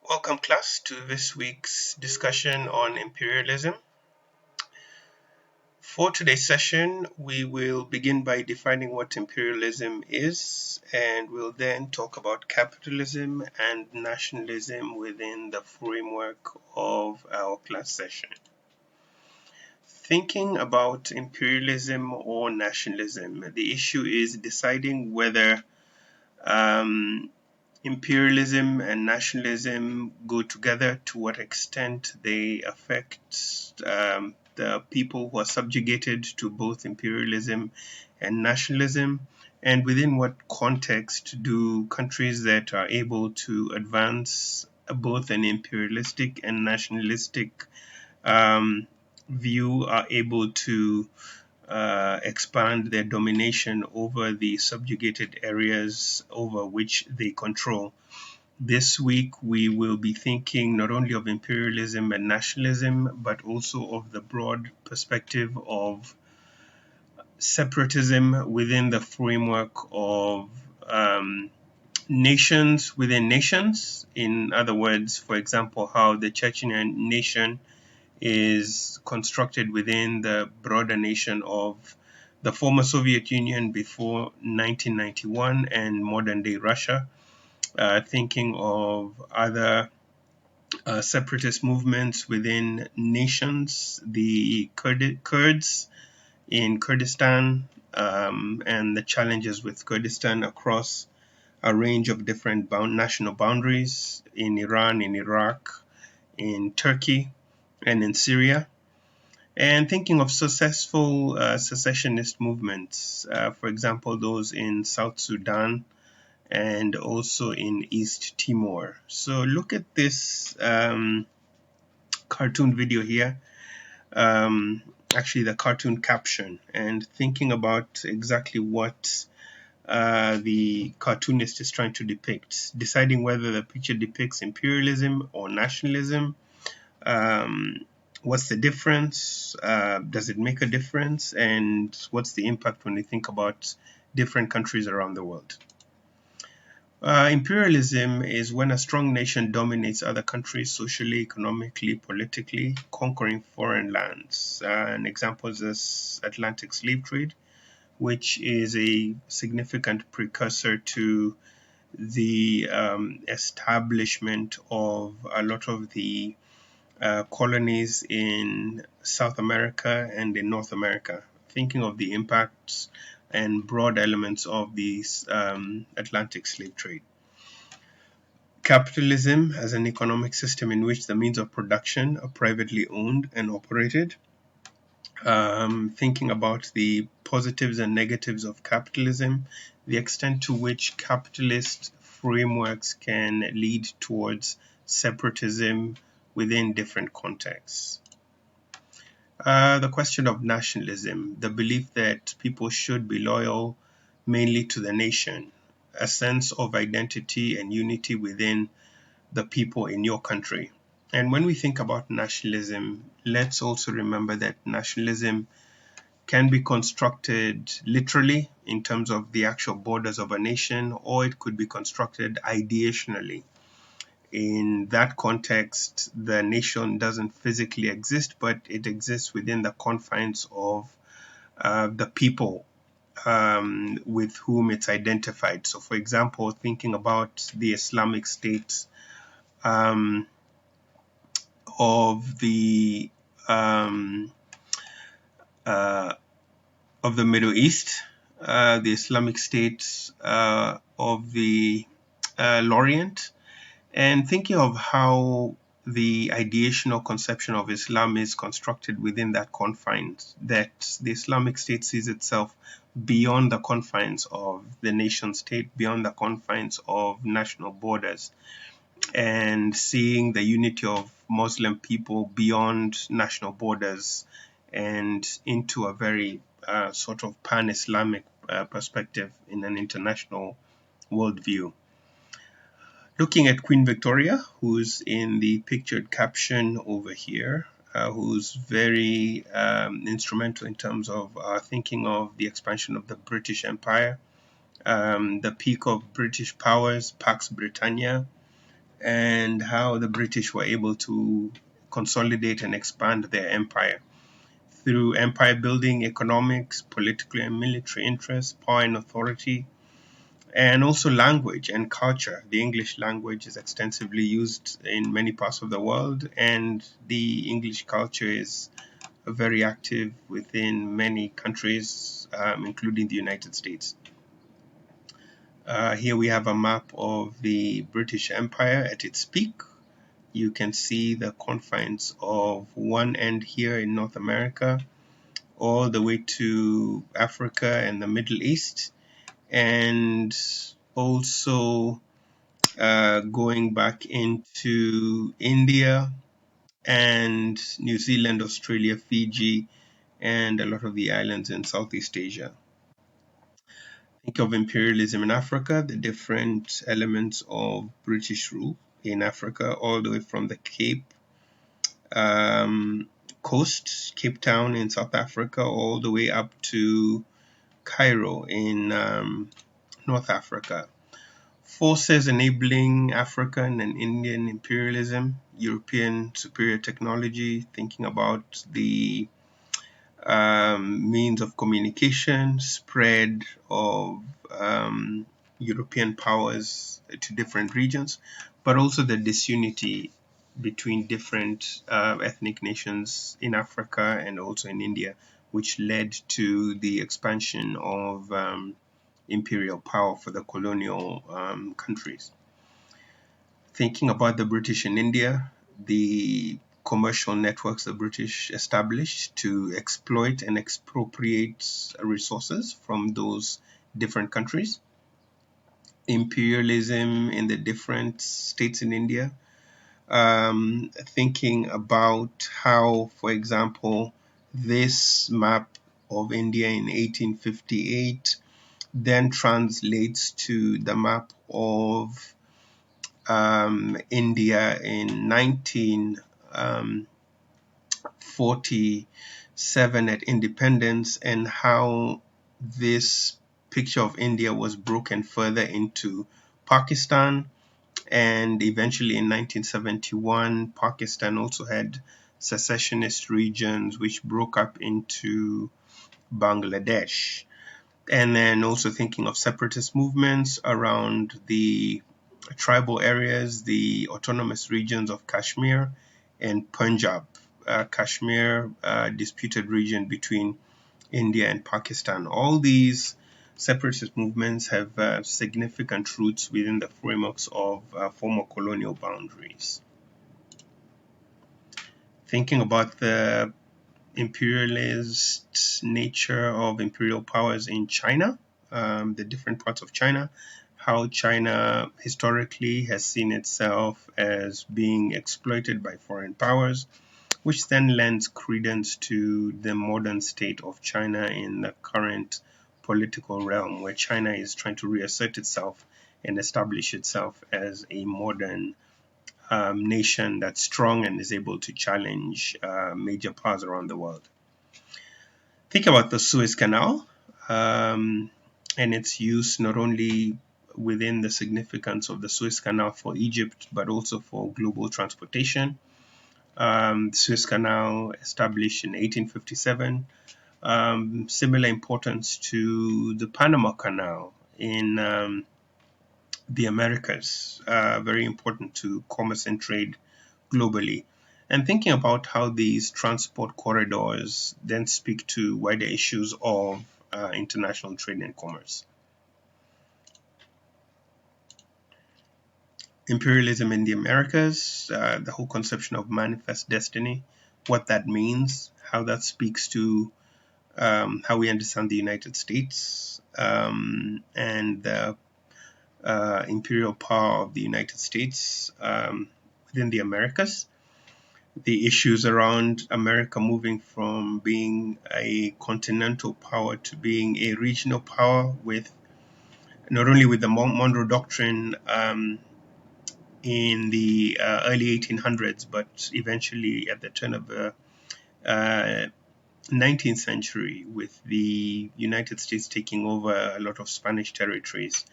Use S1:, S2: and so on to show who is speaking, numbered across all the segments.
S1: Welcome, class, to this week's discussion on imperialism. For today's session, we will begin by defining what imperialism is, and we'll then talk about capitalism and nationalism within the framework of our class session. Thinking about imperialism or nationalism, the issue is deciding whether um, imperialism and nationalism go together, to what extent they affect the people who are subjugated to both imperialism and nationalism, and within what context do countries that are able to advance both an imperialistic and nationalistic um, view are able to expand their domination over the subjugated areas over which they control. This week, we will be thinking not only of imperialism and nationalism, but also of the broad perspective of separatism within the framework of nations within nations. In other words, for example, how the Chechen nation is constructed within the broader nation of the former Soviet Union before 1991 and modern day Russia, thinking of other separatist movements within nations, the Kurds in Kurdistan, and the challenges with Kurdistan across a range of different national boundaries in Iran, in Iraq, in Turkey, and in Syria. And thinking of successful secessionist movements, for example, those in South Sudan and also in East Timor. So look at this cartoon video here, actually the cartoon caption, and thinking about exactly what the cartoonist is trying to depict, deciding whether the picture depicts imperialism or nationalism. Um, what's the difference? Does it make a difference? And what's the impact when we think about different countries around the world? Imperialism is when a strong nation dominates other countries socially, economically, politically, conquering foreign lands. An example is this Atlantic slave trade, which is a significant precursor to the establishment of a lot of the colonies in South America and in North America, thinking of the impacts and broad elements of these Atlantic slave trade. Capitalism as an economic system in which the means of production are privately owned and operated. Thinking about the positives and negatives of capitalism, the extent to which capitalist frameworks can lead towards separatism within different contexts. The question of nationalism, the belief that people should be loyal mainly to the nation, a sense of identity and unity within the people in your country. And when we think about nationalism, let's also remember that nationalism can be constructed literally in terms of the actual borders of a nation, or it could be constructed ideationally. In that context, the nation doesn't physically exist, but it exists within the confines of the people with whom it's identified. So, for example, thinking about the Islamic State um, of the um, uh, of the Middle East, the Islamic State of the Lorient, and thinking of how the ideational conception of Islam is constructed within that confines, that the Islamic State sees itself beyond the confines of the nation state, beyond the confines of national borders, and seeing the unity of Muslim people beyond national borders and into a very sort of pan-Islamic perspective in an international worldview. Looking at Queen Victoria, who's in the pictured caption over here, who's very instrumental in terms of thinking of the expansion of the British Empire, the peak of British powers, Pax Britannia, and how the British were able to consolidate and expand their empire through empire building, economics, political and military interests, power and authority, and also language and culture. The English language is extensively used in many parts of the world, and the English culture is very active within many countries, including the United States. Here we have a map of the British Empire at its peak. You can see the confines of one end here in North America, all the way to Africa and the Middle East, and also going back into India and New Zealand, Australia, Fiji, and a lot of the islands in Southeast Asia. Think of imperialism in Africa, the different elements of British rule in Africa, all the way from the Cape um, Coast, Cape Town in South Africa, all the way up to Cairo in North Africa. Forces enabling African and Indian imperialism, European superior technology, thinking about the means of communication, spread of European powers to different regions, but also the disunity between different ethnic nations in Africa and also in India, which led to the expansion of imperial power for the colonial countries. Thinking about the British in India, the commercial networks the British established to exploit and expropriate resources from those different countries. Imperialism in the different states in India. Thinking about how, for example, this map of India in 1858 then translates to the map of India in 1947 at independence, and how this picture of India was broken further into Pakistan. And eventually in 1971, Pakistan also had secessionist regions which broke up into Bangladesh. And then also thinking of separatist movements around the tribal areas, the autonomous regions of Kashmir and Punjab. Kashmir, disputed region between India and Pakistan. All these separatist movements have significant roots within the frameworks of former colonial boundaries. Thinking about the imperialist nature of imperial powers in China, the different parts of China, how China historically has seen itself as being exploited by foreign powers, which then lends credence to the modern state of China in the current political realm, where China is trying to reassert itself and establish itself as a modern nation that's strong and is able to challenge major powers around the world. Think about the Suez Canal and its use not only within the significance of the Suez Canal for Egypt, but also for global transportation. The Suez Canal, established in 1857, similar importance to the Panama Canal in the Americas, very important to commerce and trade globally. And thinking about how these transport corridors then speak to wider issues of international trade and commerce. Imperialism in the Americas, the whole conception of manifest destiny, what that means, how that speaks to how we understand the United States and the imperial power of the United States within the Americas. The issues around America moving from being a continental power to being a regional power, with not only with the Monroe Doctrine in the early 1800s, but eventually at the turn of the 19th century, with the United States taking over a lot of Spanish territories.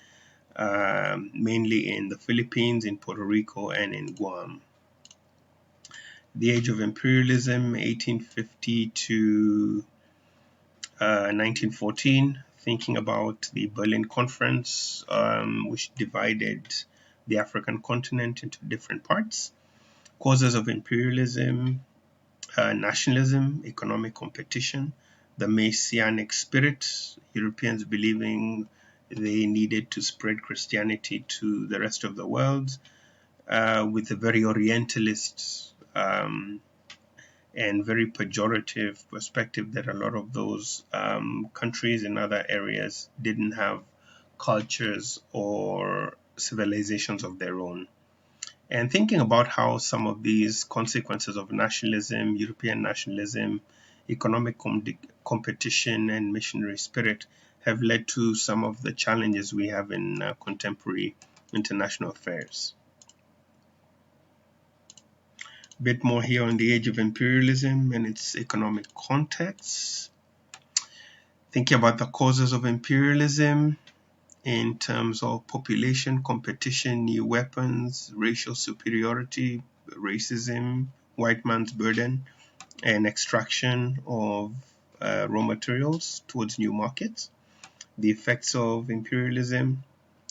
S1: mainly in the Philippines, in Puerto Rico, and in Guam. The Age of Imperialism, 1850 to 1914, thinking about the Berlin Conference, which divided the African continent into different parts. Causes of imperialism, nationalism, economic competition, the Messianic spirit, Europeans believing they needed to spread Christianity to the rest of the world, with a very Orientalist and very pejorative perspective that a lot of those countries in other areas didn't have cultures or civilizations of their own. And thinking about how some of these consequences of nationalism, European nationalism, economic competition, and missionary spirit have led to some of the challenges we have in contemporary international affairs. A bit more here on the age of imperialism and its economic context. Thinking about the causes of imperialism in terms of population, competition, new weapons, racial superiority, racism, white man's burden, and extraction of raw materials towards new markets. The effects of imperialism,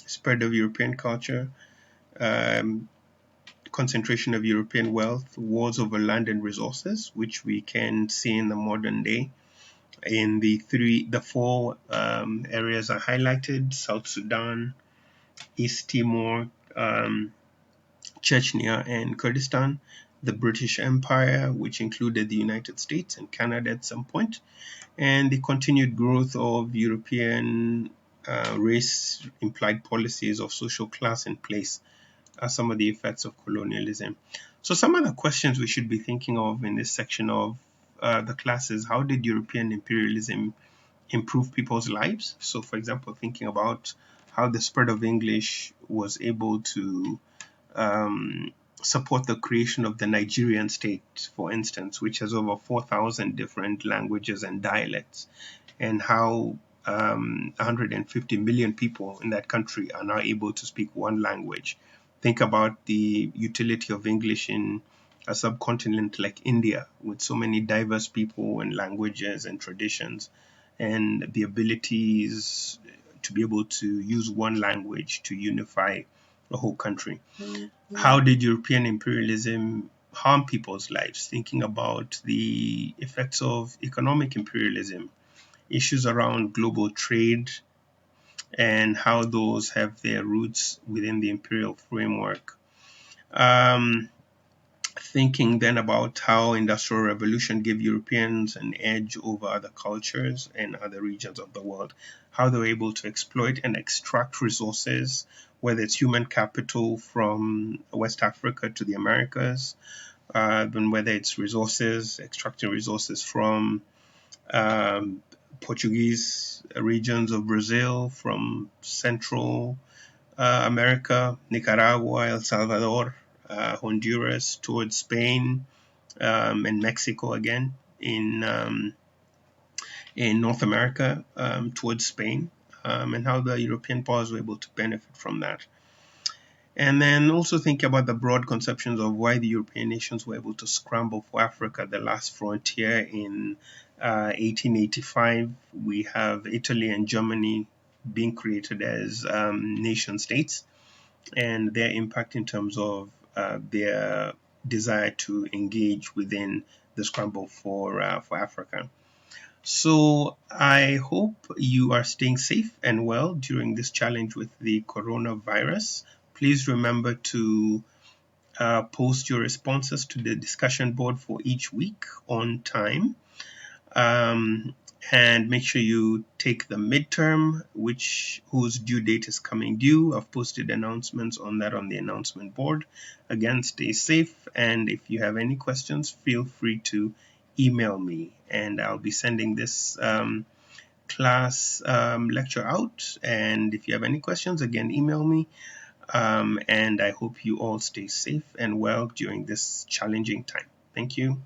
S1: spread of European culture, um, concentration of European wealth, wars over land and resources, which we can see in the modern day in the four areas I highlighted: South Sudan, East Timor, Chechnya, and Kurdistan, the British Empire, which included the United States and Canada at some point, and the continued growth of European race implied policies of social class in place are some of the effects of colonialism. So some of the questions we should be thinking of in this section of the class is: how did European imperialism improve people's lives? So for example, thinking about how the spread of English was able to um, support the creation of the Nigerian state, for instance, which has over 4,000 different languages and dialects, and how 150 million people in that country are now able to speak one language. Think about the utility of English in a subcontinent like India, with so many diverse people and languages and traditions, and the abilities to be able to use one language to unify the whole country. How did European imperialism harm people's lives? Thinking about the effects of economic imperialism, issues around global trade, and how those have their roots within the imperial framework. Um, Thinking then about how industrial revolution gave Europeans an edge over other cultures and other regions of the world, how they were able to exploit and extract resources, whether it's human capital from West Africa to the Americas, and whether it's resources, extracting resources from um, Portuguese regions of Brazil, from Central America, Nicaragua, El Salvador, Honduras, towards Spain, and Mexico again in North America, towards Spain, and how the European powers were able to benefit from that. And then also think about the broad conceptions of why the European nations were able to scramble for Africa, the last frontier in 1885. We have Italy and Germany being created as nation states, and their impact in terms of their desire to engage within the scramble for Africa. So I hope you are staying safe and well during this challenge with the coronavirus. Please remember to post your responses to the discussion board for each week on time. Um, and make sure you take the midterm, whose due date is coming due. I've posted announcements on that on the announcement board. Again, stay safe, and if you have any questions, feel free to email me, and I'll be sending this class lecture out. And if you have any questions, again, email me. And I hope you all stay safe and well during this challenging time. Thank you.